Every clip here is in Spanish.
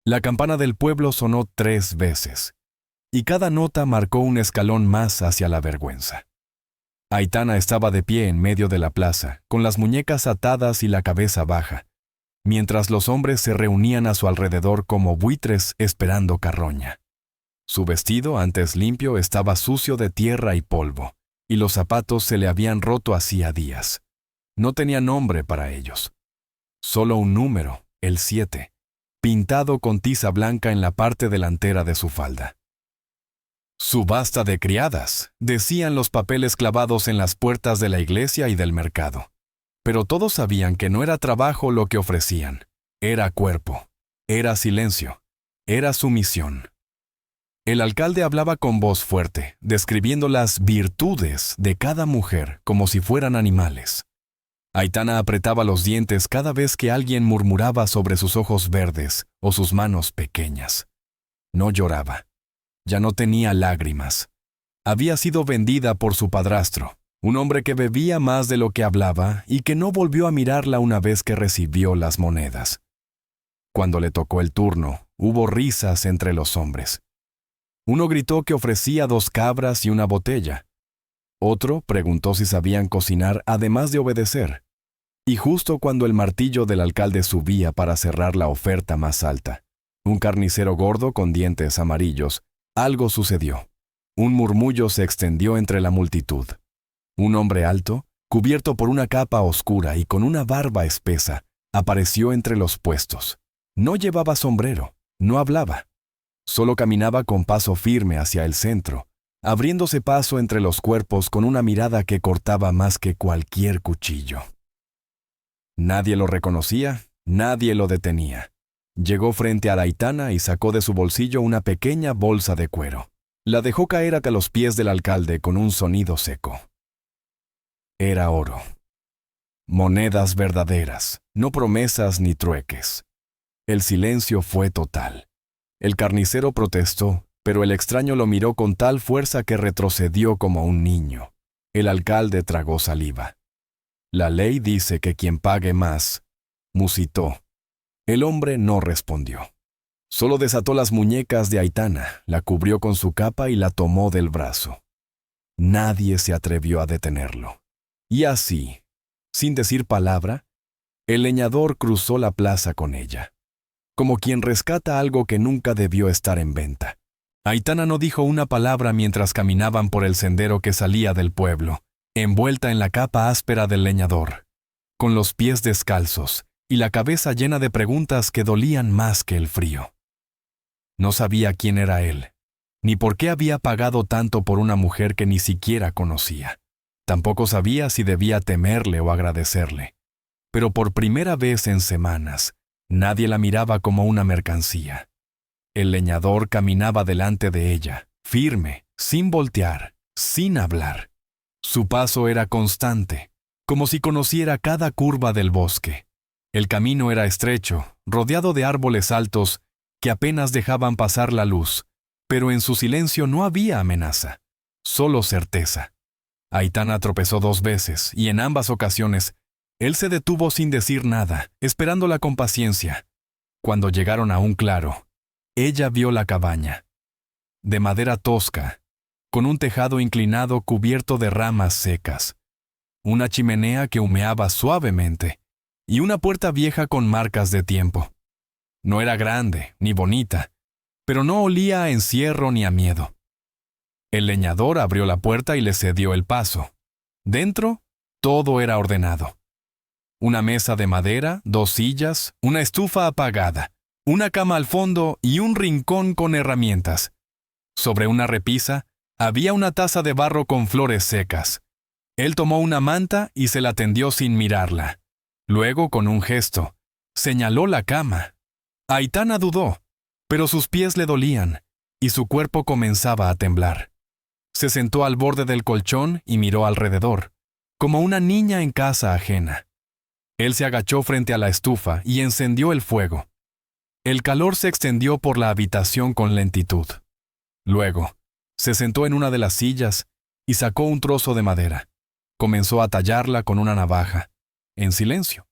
La campana del pueblo sonó 3 veces, y cada nota marcó un escalón más hacia la vergüenza. Aitana estaba de pie en medio de la plaza, con las muñecas atadas y la cabeza baja, mientras los hombres se reunían a su alrededor como buitres esperando carroña. Su vestido, antes limpio, estaba sucio de tierra y polvo, y los zapatos se le habían roto hacía días. No tenía nombre para ellos. Solo un número, el 7, pintado con tiza blanca en la parte delantera de su falda. «Subasta de criadas», decían los papeles clavados en las puertas de la iglesia y del mercado. Pero todos sabían que no era trabajo lo que ofrecían. Era cuerpo, era silencio, era sumisión. El alcalde hablaba con voz fuerte, describiendo las virtudes de cada mujer como si fueran animales. Aitana apretaba los dientes cada vez que alguien murmuraba sobre sus ojos verdes o sus manos pequeñas. No lloraba. Ya no tenía lágrimas. Había sido vendida por su padrastro, un hombre que bebía más de lo que hablaba y que no volvió a mirarla una vez que recibió las monedas. Cuando le tocó el turno, hubo risas entre los hombres. Uno gritó que ofrecía 2 cabras y una botella. Otro preguntó si sabían cocinar además de obedecer. Y justo cuando el martillo del alcalde subía para cerrar la oferta más alta, un carnicero gordo con dientes amarillos, algo sucedió. Un murmullo se extendió entre la multitud. Un hombre alto, cubierto por una capa oscura y con una barba espesa, apareció entre los puestos. No llevaba sombrero, no hablaba. Solo caminaba con paso firme hacia el centro, abriéndose paso entre los cuerpos con una mirada que cortaba más que cualquier cuchillo. Nadie lo reconocía, nadie lo detenía. Llegó frente a Aitana y sacó de su bolsillo una pequeña bolsa de cuero. La dejó caer hasta los pies del alcalde con un sonido seco. Era oro. Monedas verdaderas, no promesas ni trueques. El silencio fue total. El carnicero protestó, pero el extraño lo miró con tal fuerza que retrocedió como un niño. El alcalde tragó saliva. La ley dice que quien pague más, musitó. El hombre no respondió. Solo desató las muñecas de Aitana, la cubrió con su capa y la tomó del brazo. Nadie se atrevió a detenerlo. Y así, sin decir palabra, el leñador cruzó la plaza con ella, como quien rescata algo que nunca debió estar en venta. Aitana no dijo una palabra mientras caminaban por el sendero que salía del pueblo, envuelta en la capa áspera del leñador, con los pies descalzos y la cabeza llena de preguntas que dolían más que el frío. No sabía quién era él, ni por qué había pagado tanto por una mujer que ni siquiera conocía. Tampoco sabía si debía temerle o agradecerle. Pero por primera vez en semanas, nadie la miraba como una mercancía. El leñador caminaba delante de ella, firme, sin voltear, sin hablar. Su paso era constante, como si conociera cada curva del bosque. El camino era estrecho, rodeado de árboles altos que apenas dejaban pasar la luz, pero en su silencio no había amenaza, solo certeza. Aitana tropezó 2 veces y en ambas ocasiones, él se detuvo sin decir nada, esperándola con paciencia. Cuando llegaron a un claro, ella vio la cabaña, de madera tosca, con un tejado inclinado cubierto de ramas secas, una chimenea que humeaba suavemente y una puerta vieja con marcas de tiempo. No era grande ni bonita, pero no olía a encierro ni a miedo. El leñador abrió la puerta y le cedió el paso. Dentro, todo era ordenado. Una mesa de madera, 2 sillas, una estufa apagada, una cama al fondo y un rincón con herramientas. Sobre una repisa, había una taza de barro con flores secas. Él tomó una manta y se la tendió sin mirarla. Luego, con un gesto, señaló la cama. Aitana dudó, pero sus pies le dolían y su cuerpo comenzaba a temblar. Se sentó al borde del colchón y miró alrededor, como una niña en casa ajena. Él se agachó frente a la estufa y encendió el fuego. El calor se extendió por la habitación con lentitud. Luego, se sentó en una de las sillas y sacó un trozo de madera. Comenzó a tallarla con una navaja, en silencio.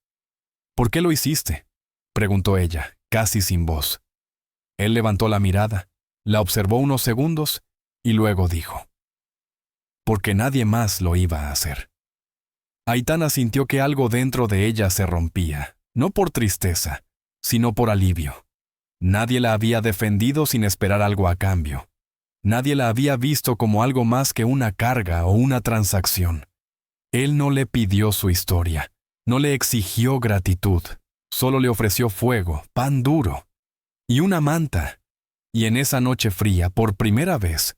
«¿Por qué lo hiciste?», preguntó ella, casi sin voz. Él levantó la mirada, la observó unos segundos y luego dijo: porque nadie más lo iba a hacer. Aitana sintió que algo dentro de ella se rompía, no por tristeza, sino por alivio. Nadie la había defendido sin esperar algo a cambio. Nadie la había visto como algo más que una carga o una transacción. Él no le pidió su historia, no le exigió gratitud, solo le ofreció fuego, pan duro y una manta. Y en esa noche fría, por primera vez,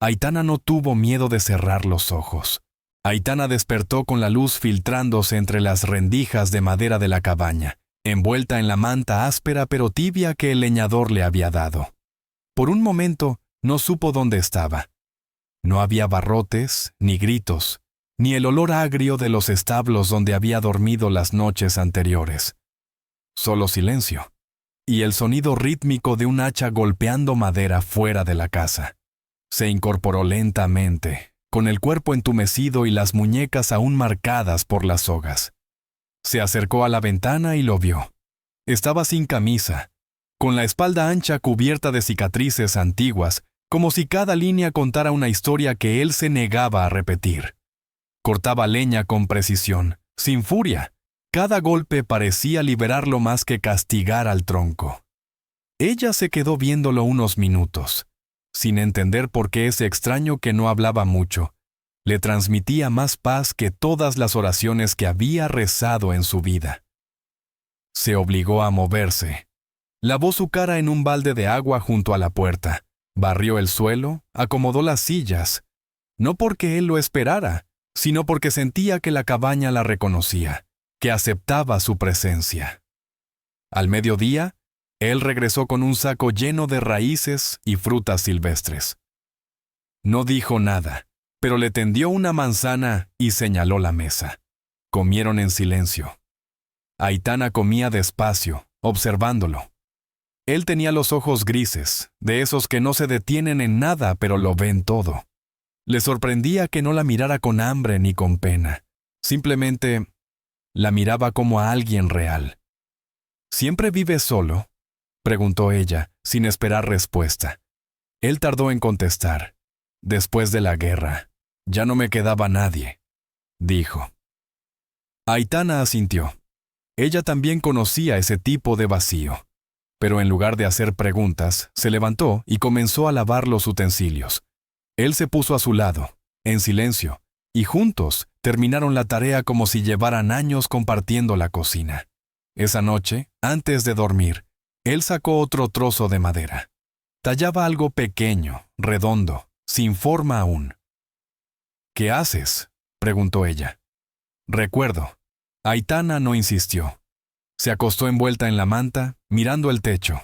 Aitana no tuvo miedo de cerrar los ojos. Aitana despertó con la luz filtrándose entre las rendijas de madera de la cabaña, envuelta en la manta áspera pero tibia que el leñador le había dado. Por un momento no supo dónde estaba. No había barrotes, ni gritos, ni el olor agrio de los establos donde había dormido las noches anteriores. Solo silencio, y el sonido rítmico de un hacha golpeando madera fuera de la casa. Se incorporó lentamente, con el cuerpo entumecido y las muñecas aún marcadas por las sogas. Se acercó a la ventana y lo vio. Estaba sin camisa, con la espalda ancha cubierta de cicatrices antiguas, como si cada línea contara una historia que él se negaba a repetir. Cortaba leña con precisión, sin furia. Cada golpe parecía liberarlo más que castigar al tronco. Ella se quedó viéndolo unos minutos, sin entender por qué ese extraño que no hablaba mucho le transmitía más paz que todas las oraciones que había rezado en su vida. Se obligó a moverse. Lavó su cara en un balde de agua junto a la puerta, barrió el suelo, acomodó las sillas, no porque él lo esperara, sino porque sentía que la cabaña la reconocía, que aceptaba su presencia. Al mediodía, él regresó con un saco lleno de raíces y frutas silvestres. No dijo nada, pero le tendió una manzana y señaló la mesa. Comieron en silencio. Aitana comía despacio, observándolo. Él tenía los ojos grises, de esos que no se detienen en nada pero lo ven todo. Le sorprendía que no la mirara con hambre ni con pena. Simplemente la miraba como a alguien real. ¿Siempre vive solo?, preguntó ella, sin esperar respuesta. Él tardó en contestar. Después de la guerra, ya no me quedaba nadie, dijo. Aitana asintió. Ella también conocía ese tipo de vacío. Pero en lugar de hacer preguntas, se levantó y comenzó a lavar los utensilios. Él se puso a su lado, en silencio, y juntos terminaron la tarea como si llevaran años compartiendo la cocina. Esa noche, antes de dormir, él sacó otro trozo de madera. Tallaba algo pequeño, redondo, sin forma aún. ¿Qué haces?, preguntó ella. Recuerdo. Aitana no insistió. Se acostó envuelta en la manta, mirando el techo.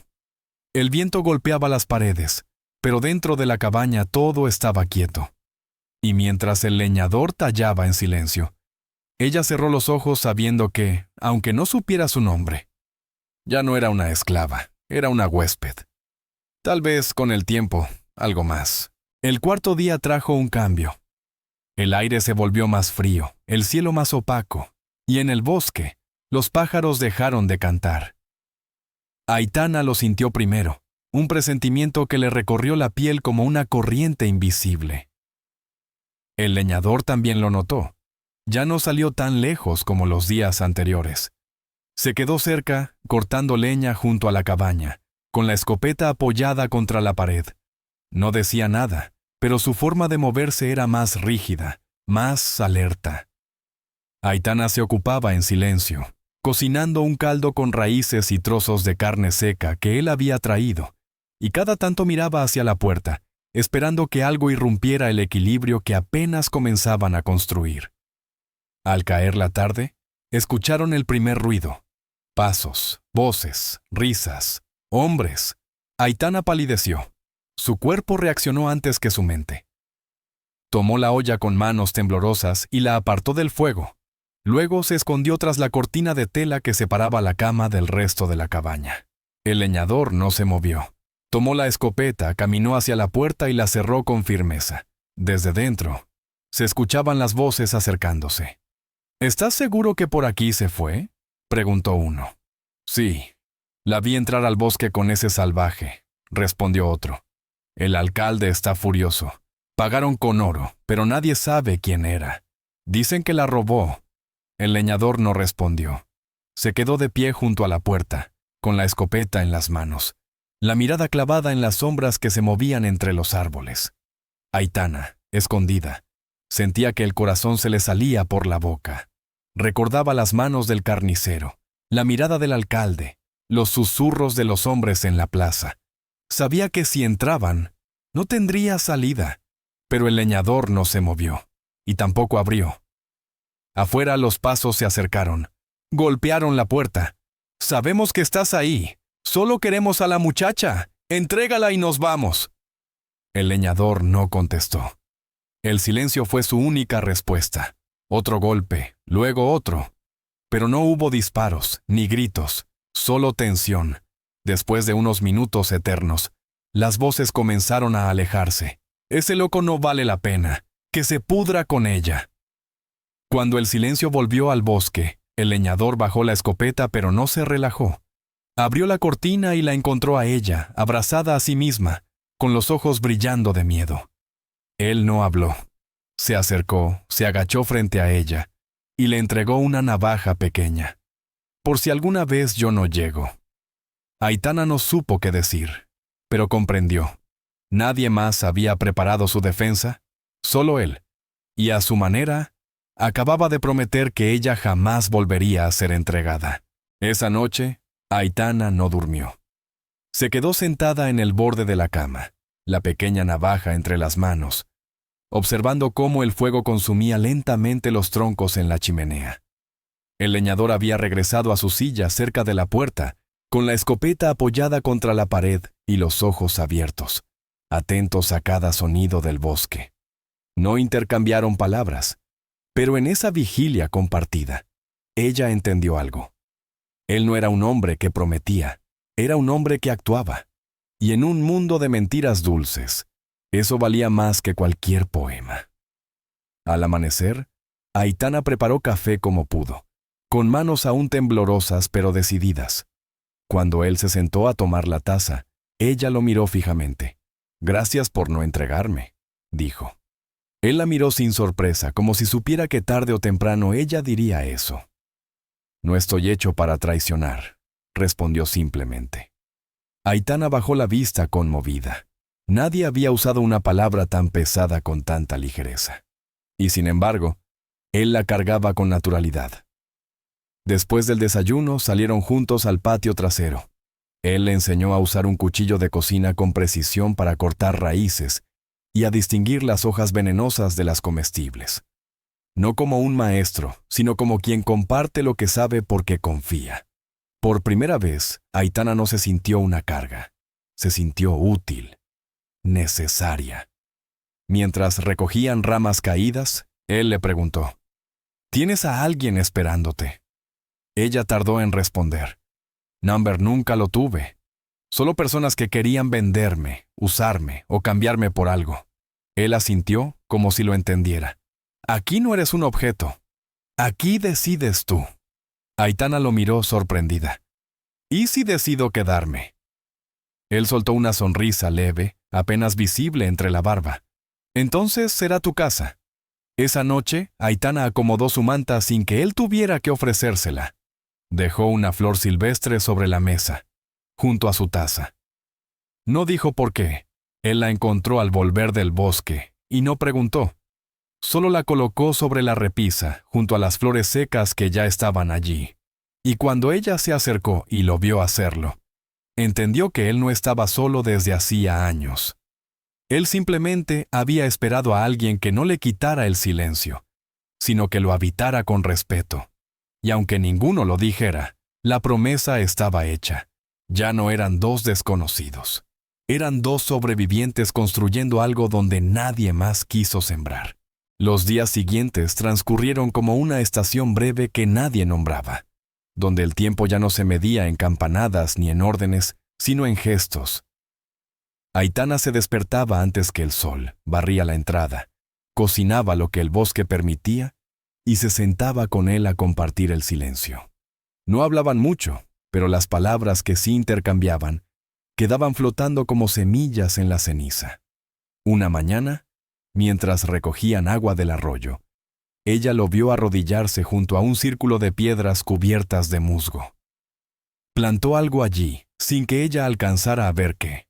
El viento golpeaba las paredes, pero dentro de la cabaña todo estaba quieto. Y mientras el leñador tallaba en silencio, ella cerró los ojos sabiendo que, aunque no supiera su nombre, ya no era una esclava, era una huésped. Tal vez con el tiempo, algo más. El cuarto día trajo un cambio. El aire se volvió más frío, el cielo más opaco, y en el bosque, los pájaros dejaron de cantar. Aitana lo sintió primero, un presentimiento que le recorrió la piel como una corriente invisible. El leñador también lo notó. Ya no salió tan lejos como los días anteriores. Se quedó cerca, cortando leña junto a la cabaña, con la escopeta apoyada contra la pared. No decía nada, pero su forma de moverse era más rígida, más alerta. Aitana se ocupaba en silencio, cocinando un caldo con raíces y trozos de carne seca que él había traído, y cada tanto miraba hacia la puerta, esperando que algo irrumpiera el equilibrio que apenas comenzaban a construir. Al caer la tarde, escucharon el primer ruido. Pasos, voces, risas, hombres. Aitana palideció. Su cuerpo reaccionó antes que su mente. Tomó la olla con manos temblorosas y la apartó del fuego. Luego se escondió tras la cortina de tela que separaba la cama del resto de la cabaña. El leñador no se movió. Tomó la escopeta, caminó hacia la puerta y la cerró con firmeza. Desde dentro, se escuchaban las voces acercándose. ¿Estás seguro que por aquí se fue?, preguntó uno. Sí. La vi entrar al bosque con ese salvaje. respondió otro. El alcalde está furioso. Pagaron con oro, pero nadie sabe quién era. Dicen que la robó. El leñador no respondió. Se quedó de pie junto a la puerta, con la escopeta en las manos, la mirada clavada en las sombras que se movían entre los árboles. Aitana, escondida, sentía que el corazón se le salía por la boca. Recordaba las manos del carnicero, la mirada del alcalde, los susurros de los hombres en la plaza. Sabía que si entraban, no tendría salida, pero el leñador no se movió, y tampoco abrió. Afuera los pasos se acercaron. Golpearon la puerta. «Sabemos que estás ahí. Solo queremos a la muchacha. Entrégala y nos vamos». El leñador no contestó. El silencio fue su única respuesta. Otro golpe, luego otro. Pero no hubo disparos, ni gritos, solo tensión. Después de unos minutos eternos, las voces comenzaron a alejarse. «Ese loco no vale la pena. Que se pudra con ella». Cuando el silencio volvió al bosque, el leñador bajó la escopeta pero no se relajó. Abrió la cortina y la encontró a ella, abrazada a sí misma, con los ojos brillando de miedo. Él no habló. Se acercó, se agachó frente a ella y le entregó una navaja pequeña. «Por si alguna vez yo no llego». Aitana no supo qué decir, pero comprendió. Nadie más había preparado su defensa, solo él, y a su manera, acababa de prometer que ella jamás volvería a ser entregada. Esa noche, Aitana no durmió. Se quedó sentada en el borde de la cama, la pequeña navaja entre las manos, observando cómo el fuego consumía lentamente los troncos en la chimenea. El leñador había regresado a su silla cerca de la puerta, con la escopeta apoyada contra la pared y los ojos abiertos, atentos a cada sonido del bosque. No intercambiaron palabras, pero en esa vigilia compartida, ella entendió algo. Él no era un hombre que prometía, era un hombre que actuaba. Y en un mundo de mentiras dulces, eso valía más que cualquier poema. Al amanecer, Aitana preparó café como pudo, con manos aún temblorosas pero decididas. Cuando él se sentó a tomar la taza, ella lo miró fijamente. «Gracias por no entregarme», dijo. Él la miró sin sorpresa, como si supiera que tarde o temprano ella diría eso. «No estoy hecho para traicionar», respondió simplemente. Aitana bajó la vista conmovida. Nadie había usado una palabra tan pesada con tanta ligereza. Y sin embargo, él la cargaba con naturalidad. Después del desayuno salieron juntos al patio trasero. Él le enseñó a usar un cuchillo de cocina con precisión para cortar raíces y a distinguir las hojas venenosas de las comestibles. No como un maestro, sino como quien comparte lo que sabe porque confía. Por primera vez, Aitana no se sintió una carga. Se sintió útil, necesaria. Mientras recogían ramas caídas, él le preguntó: «¿Tienes a alguien esperándote?» Ella tardó en responder. «Number, nunca lo tuve. Solo personas que querían venderme, usarme o cambiarme por algo». Él asintió como si lo entendiera. «Aquí no eres un objeto. Aquí decides tú». Aitana lo miró sorprendida. «¿Y si decido quedarme?» Él soltó una sonrisa leve, apenas visible entre la barba. «Entonces será tu casa». Esa noche, Aitana acomodó su manta sin que él tuviera que ofrecérsela. Dejó una flor silvestre sobre la mesa, junto a su taza. No dijo por qué. Él la encontró al volver del bosque y no preguntó. Solo la colocó sobre la repisa, junto a las flores secas que ya estaban allí. Y cuando ella se acercó y lo vio hacerlo, entendió que él no estaba solo desde hacía años. Él simplemente había esperado a alguien que no le quitara el silencio, sino que lo habitara con respeto. Y aunque ninguno lo dijera, la promesa estaba hecha. Ya no eran dos desconocidos. Eran dos sobrevivientes construyendo algo donde nadie más quiso sembrar. Los días siguientes transcurrieron como una estación breve que nadie nombraba, donde el tiempo ya no se medía en campanadas ni en órdenes, sino en gestos. Aitana se despertaba antes que el sol, barría la entrada, cocinaba lo que el bosque permitía y se sentaba con él a compartir el silencio. No hablaban mucho, pero las palabras que sí intercambiaban quedaban flotando como semillas en la ceniza. Una mañana, mientras recogían agua del arroyo, ella lo vio arrodillarse junto a un círculo de piedras cubiertas de musgo. Plantó algo allí, sin que ella alcanzara a ver qué.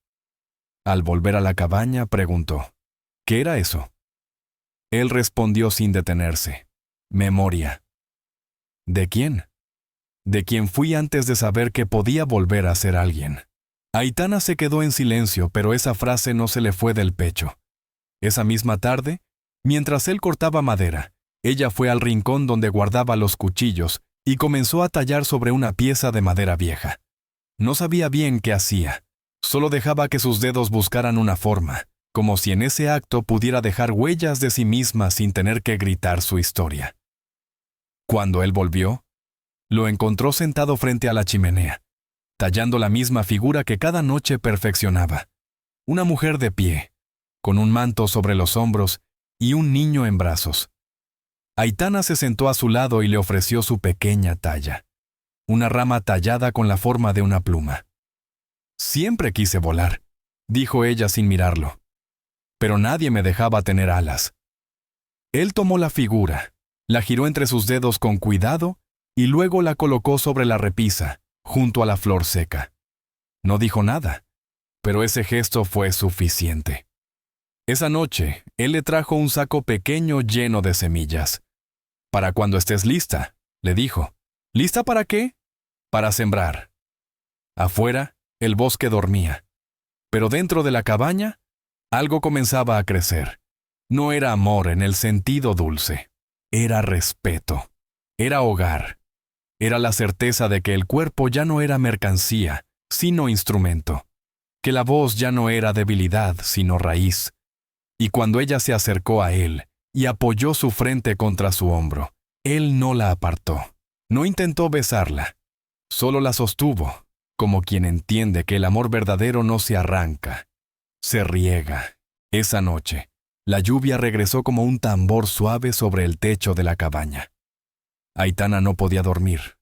Al volver a la cabaña, preguntó, ¿qué era eso? Él respondió sin detenerse, memoria. ¿De quién? De quien fui antes de saber que podía volver a ser alguien. Aitana se quedó en silencio, pero esa frase no se le fue del pecho. Esa misma tarde, mientras él cortaba madera, ella fue al rincón donde guardaba los cuchillos y comenzó a tallar sobre una pieza de madera vieja. No sabía bien qué hacía, solo dejaba que sus dedos buscaran una forma, como si en ese acto pudiera dejar huellas de sí misma sin tener que gritar su historia. Cuando él volvió, lo encontró sentado frente a la chimenea, tallando la misma figura que cada noche perfeccionaba. Una mujer de pie, con un manto sobre los hombros y un niño en brazos. Aitana se sentó a su lado y le ofreció su pequeña talla, una rama tallada con la forma de una pluma. «Siempre quise volar», dijo ella sin mirarlo, «pero nadie me dejaba tener alas». Él tomó la figura, la giró entre sus dedos con cuidado y luego la colocó sobre la repisa, junto a la flor seca. No dijo nada, pero ese gesto fue suficiente. Esa noche, él le trajo un saco pequeño lleno de semillas. «Para cuando estés lista», le dijo. «¿Lista para qué?» «Para sembrar». Afuera, el bosque dormía. Pero dentro de la cabaña, algo comenzaba a crecer. No era amor en el sentido dulce. Era respeto. Era hogar. Era la certeza de que el cuerpo ya no era mercancía, sino instrumento. Que la voz ya no era debilidad, sino raíz. Y cuando ella se acercó a él y apoyó su frente contra su hombro, él no la apartó. No intentó besarla. Solo la sostuvo, como quien entiende que el amor verdadero no se arranca, se riega. Esa noche, la lluvia regresó como un tambor suave sobre el techo de la cabaña. Aitana no podía dormir,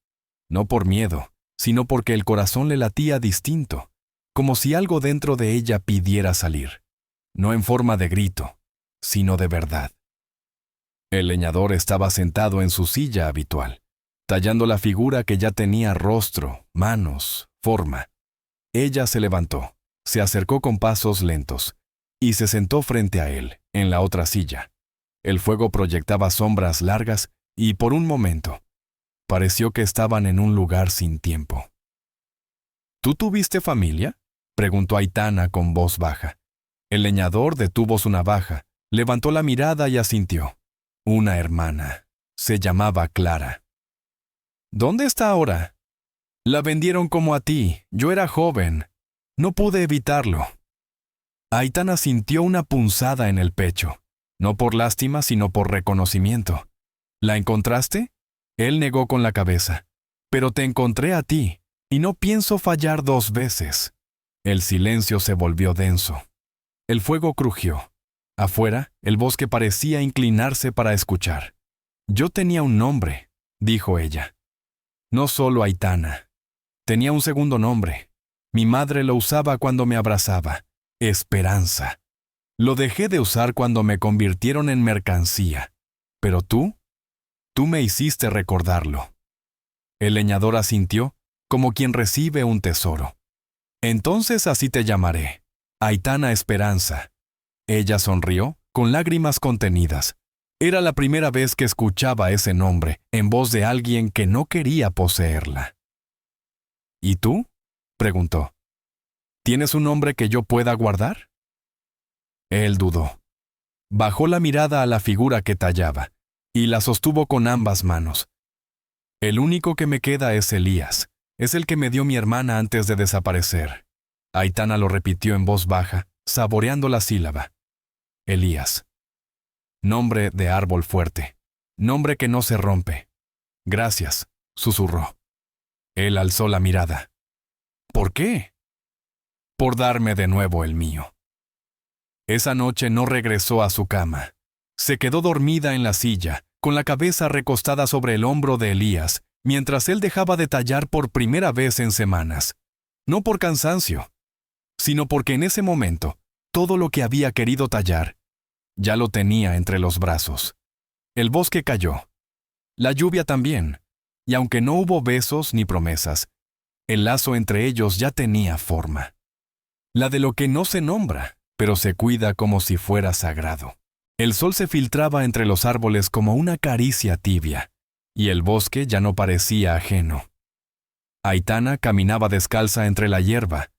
no por miedo, sino porque el corazón le latía distinto, como si algo dentro de ella pidiera salir, no en forma de grito, sino de verdad. El leñador estaba sentado en su silla habitual, tallando la figura que ya tenía rostro, manos, forma. Ella se levantó, se acercó con pasos lentos, y se sentó frente a él, en la otra silla. El fuego proyectaba sombras largas y, por un momento, pareció que estaban en un lugar sin tiempo. «¿Tú tuviste familia?», preguntó Aitana con voz baja. El leñador detuvo su navaja, levantó la mirada y asintió. «Una hermana. Se llamaba Clara». «¿Dónde está ahora?» «La vendieron como a ti. Yo era joven. No pude evitarlo». Aitana sintió una punzada en el pecho, no por lástima, sino por reconocimiento. «¿La encontraste?» Él negó con la cabeza. «Pero te encontré a ti, y no pienso fallar 2 veces». El silencio se volvió denso. El fuego crujió. Afuera, el bosque parecía inclinarse para escuchar. «Yo tenía un nombre», dijo ella. «No solo Aitana. Tenía un segundo nombre. Mi madre lo usaba cuando me abrazaba. Esperanza. Lo dejé de usar cuando me convirtieron en mercancía. Pero tú me hiciste recordarlo». El leñador asintió, como quien recibe un tesoro. «Entonces así te llamaré, Aitana Esperanza». Ella sonrió, con lágrimas contenidas. Era la primera vez que escuchaba ese nombre en voz de alguien que no quería poseerla. «¿Y tú?», preguntó. «¿Tienes un nombre que yo pueda guardar?». Él dudó. Bajó la mirada a la figura que tallaba y la sostuvo con ambas manos. «El único que me queda es Elías. Es el que me dio mi hermana antes de desaparecer». Aitana lo repitió en voz baja, saboreando la sílaba. Elías. Nombre de árbol fuerte. Nombre que no se rompe. «Gracias», susurró. Él alzó la mirada. «¿Por qué?». «Por darme de nuevo el mío». Esa noche no regresó a su cama. Se quedó dormida en la silla, con la cabeza recostada sobre el hombro de Elías, mientras él dejaba de tallar por primera vez en semanas. No por cansancio, sino porque en ese momento todo lo que había querido tallar ya lo tenía entre los brazos. El bosque cayó, la lluvia también, y aunque no hubo besos ni promesas, el lazo entre ellos ya tenía forma. La de lo que no se nombra, pero se cuida como si fuera sagrado. El sol se filtraba entre los árboles como una caricia tibia, y el bosque ya no parecía ajeno. Aitana caminaba descalza entre la hierba,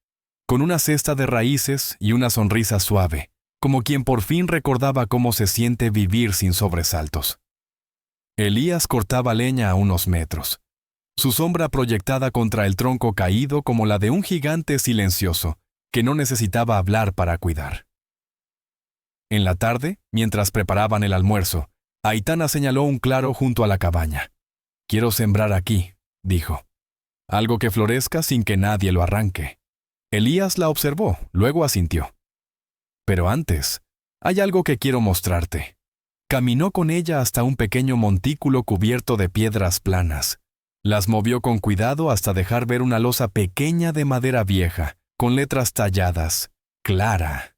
con una cesta de raíces y una sonrisa suave, como quien por fin recordaba cómo se siente vivir sin sobresaltos. Elías cortaba leña a unos metros, su sombra proyectada contra el tronco caído como la de un gigante silencioso que no necesitaba hablar para cuidar. En la tarde, mientras preparaban el almuerzo, Aitana señaló un claro junto a la cabaña. «Quiero sembrar aquí», dijo. «Algo que florezca sin que nadie lo arranque». Elías la observó, luego asintió. «Pero antes, hay algo que quiero mostrarte». Caminó con ella hasta un pequeño montículo cubierto de piedras planas. Las movió con cuidado hasta dejar ver una losa pequeña de madera vieja, con letras talladas, clara.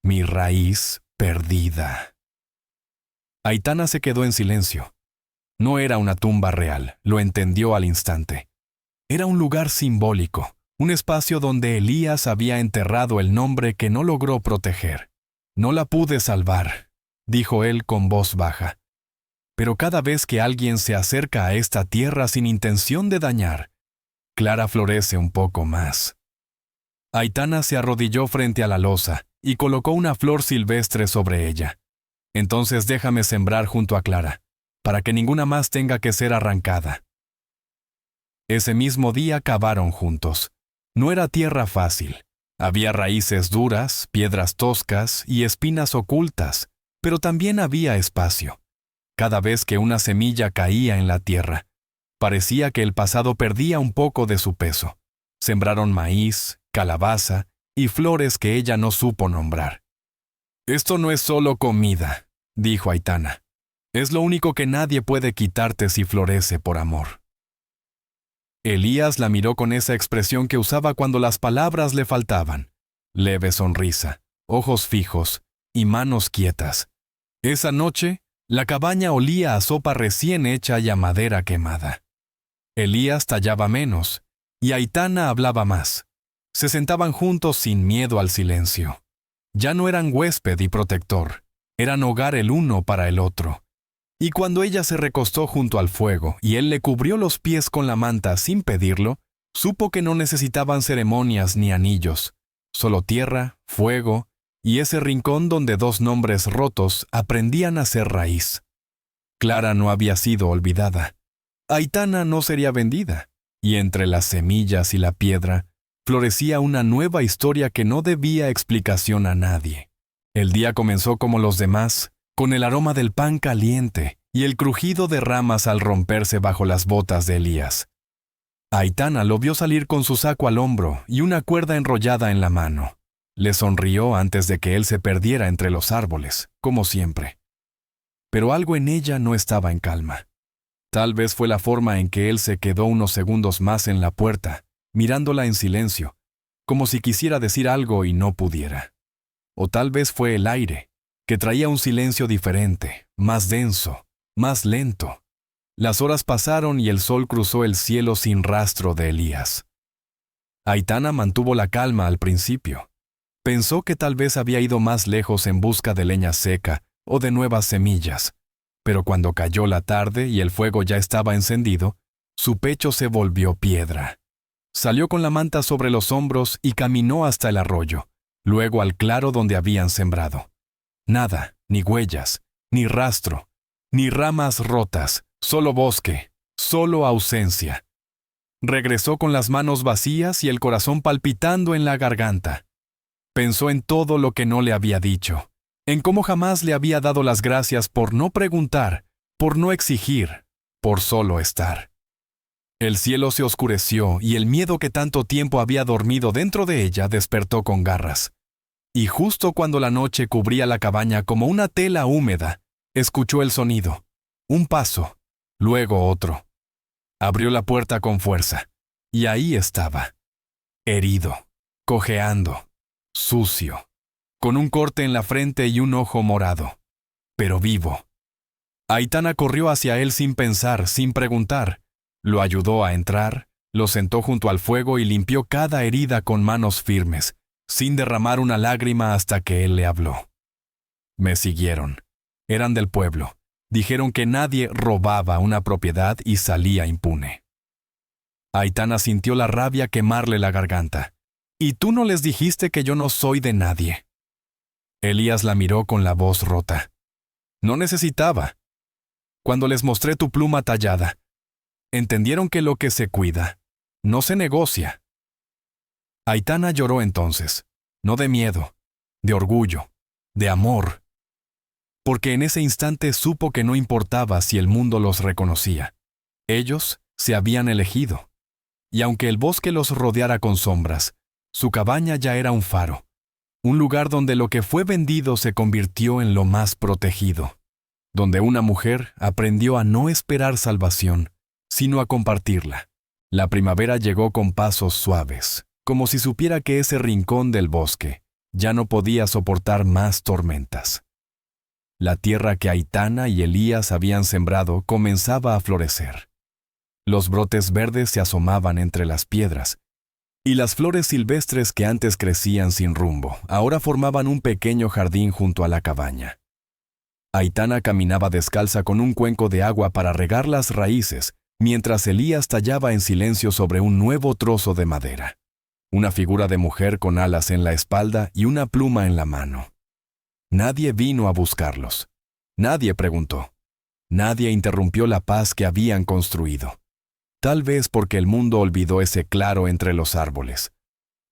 «Mi raíz perdida». Aitana se quedó en silencio. No era una tumba real, lo entendió al instante. Era un lugar simbólico, un espacio donde Elías había enterrado el nombre que no logró proteger. «No la pude salvar», dijo él con voz baja. «Pero cada vez que alguien se acerca a esta tierra sin intención de dañar, Clara florece un poco más». Aitana se arrodilló frente a la losa y colocó una flor silvestre sobre ella. «Entonces déjame sembrar junto a Clara, para que ninguna más tenga que ser arrancada». Ese mismo día cavaron juntos. No era tierra fácil. Había raíces duras, piedras toscas y espinas ocultas, pero también había espacio. Cada vez que una semilla caía en la tierra, parecía que el pasado perdía un poco de su peso. Sembraron maíz, calabaza y flores que ella no supo nombrar. «Esto no es solo comida», dijo Aitana. «Es lo único que nadie puede quitarte si florece por amor». Elías la miró con esa expresión que usaba cuando las palabras le faltaban. Leve sonrisa, ojos fijos y manos quietas. Esa noche, la cabaña olía a sopa recién hecha y a madera quemada. Elías tallaba menos, y Aitana hablaba más. Se sentaban juntos sin miedo al silencio. Ya no eran huésped y protector, eran hogar el uno para el otro. Y cuando ella se recostó junto al fuego y él le cubrió los pies con la manta sin pedirlo, supo que no necesitaban ceremonias ni anillos, solo tierra, fuego y ese rincón donde dos nombres rotos aprendían a ser raíz. Clara no había sido olvidada. Aitana no sería vendida, y entre las semillas y la piedra florecía una nueva historia que no debía explicación a nadie. El día comenzó como los demás, con el aroma del pan caliente y el crujido de ramas al romperse bajo las botas de Elías. Aitana lo vio salir con su saco al hombro y una cuerda enrollada en la mano. Le sonrió antes de que él se perdiera entre los árboles, como siempre. Pero algo en ella no estaba en calma. Tal vez fue la forma en que él se quedó unos segundos más en la puerta, mirándola en silencio, como si quisiera decir algo y no pudiera. O tal vez fue el aire, que traía un silencio diferente, más denso, más lento. Las horas pasaron y el sol cruzó el cielo sin rastro de Elías. Aitana mantuvo la calma al principio. Pensó que tal vez había ido más lejos en busca de leña seca o de nuevas semillas, pero cuando cayó la tarde y el fuego ya estaba encendido, su pecho se volvió piedra. Salió con la manta sobre los hombros y caminó hasta el arroyo, luego al claro donde habían sembrado. Nada, ni huellas, ni rastro, ni ramas rotas, solo bosque, solo ausencia. Regresó con las manos vacías y el corazón palpitando en la garganta. Pensó en todo lo que no le había dicho, en cómo jamás le había dado las gracias por no preguntar, por no exigir, por solo estar. El cielo se oscureció y el miedo que tanto tiempo había dormido dentro de ella despertó con garras. Y justo cuando la noche cubría la cabaña como una tela húmeda, escuchó el sonido, un paso, luego otro. Abrió la puerta con fuerza, y ahí estaba, herido, cojeando, sucio, con un corte en la frente y un ojo morado, pero vivo. Aitana corrió hacia él sin pensar, sin preguntar. Lo ayudó a entrar, lo sentó junto al fuego y limpió cada herida con manos firmes, sin derramar una lágrima hasta que él le habló. Me siguieron. Eran del pueblo. Dijeron que nadie robaba una propiedad y salía impune. Aitana sintió la rabia quemarle la garganta. «¿Y tú no les dijiste que yo no soy de nadie?» Elías la miró con la voz rota. «No necesitaba. Cuando les mostré tu pluma tallada, entendieron que lo que se cuida no se negocia». Aitana lloró entonces, no de miedo, de orgullo, de amor, porque en ese instante supo que no importaba si el mundo los reconocía. Ellos se habían elegido. Y aunque el bosque los rodeara con sombras, su cabaña ya era un faro, un lugar donde lo que fue vendido se convirtió en lo más protegido, donde una mujer aprendió a no esperar salvación, sino a compartirla. La primavera llegó con pasos suaves, como si supiera que ese rincón del bosque ya no podía soportar más tormentas. La tierra que Aitana y Elías habían sembrado comenzaba a florecer. Los brotes verdes se asomaban entre las piedras, y las flores silvestres que antes crecían sin rumbo, ahora formaban un pequeño jardín junto a la cabaña. Aitana caminaba descalza con un cuenco de agua para regar las raíces, mientras Elías tallaba en silencio sobre un nuevo trozo de madera. Una figura de mujer con alas en la espalda y una pluma en la mano. Nadie vino a buscarlos. Nadie preguntó. Nadie interrumpió la paz que habían construido. Tal vez porque el mundo olvidó ese claro entre los árboles.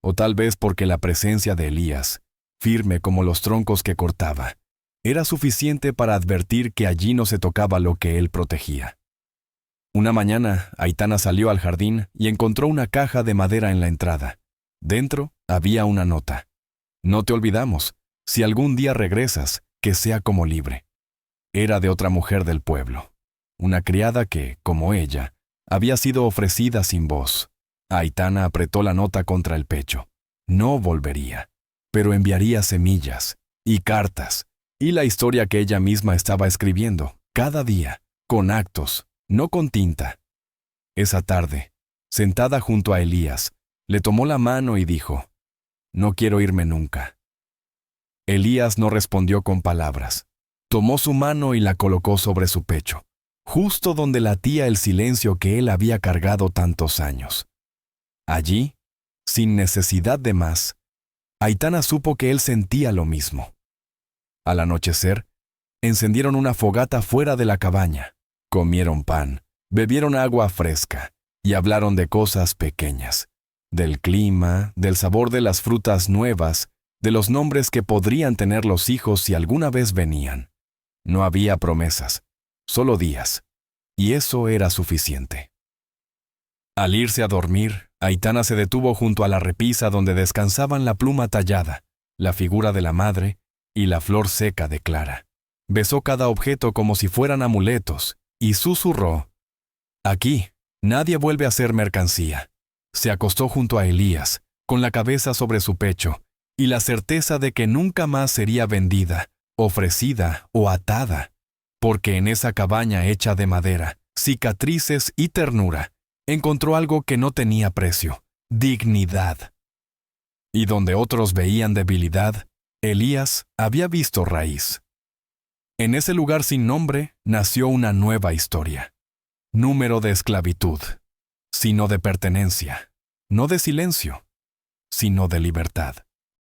O tal vez porque la presencia de Elías, firme como los troncos que cortaba, era suficiente para advertir que allí no se tocaba lo que él protegía. Una mañana, Aitana salió al jardín y encontró una caja de madera en la entrada. Dentro había una nota. «No te olvidamos. Si algún día regresas, que sea como libre». Era de otra mujer del pueblo. Una criada que, como ella, había sido ofrecida sin voz. Aitana apretó la nota contra el pecho. No volvería, pero enviaría semillas y cartas y la historia que ella misma estaba escribiendo, cada día, con actos, no con tinta. Esa tarde, sentada junto a Elías, le tomó la mano y dijo: «No quiero irme nunca». Elías no respondió con palabras. Tomó su mano y la colocó sobre su pecho, justo donde latía el silencio que él había cargado tantos años. Allí, sin necesidad de más, Aitana supo que él sentía lo mismo. Al anochecer, encendieron una fogata fuera de la cabaña, comieron pan, bebieron agua fresca y hablaron de cosas pequeñas, del clima, del sabor de las frutas nuevas, de los nombres que podrían tener los hijos si alguna vez venían. No había promesas, solo días, y eso era suficiente. Al irse a dormir, Aitana se detuvo junto a la repisa donde descansaban la pluma tallada, la figura de la madre y la flor seca de Clara. Besó cada objeto como si fueran amuletos y susurró: «Aquí, nadie vuelve a ser mercancía». Se acostó junto a Elías, con la cabeza sobre su pecho, y la certeza de que nunca más sería vendida, ofrecida o atada, porque en esa cabaña hecha de madera, cicatrices y ternura, encontró algo que no tenía precio: dignidad. Y donde otros veían debilidad, Elías había visto raíz. En ese lugar sin nombre nació una nueva historia. Número de esclavitud, sino de pertenencia, no de silencio, sino de libertad.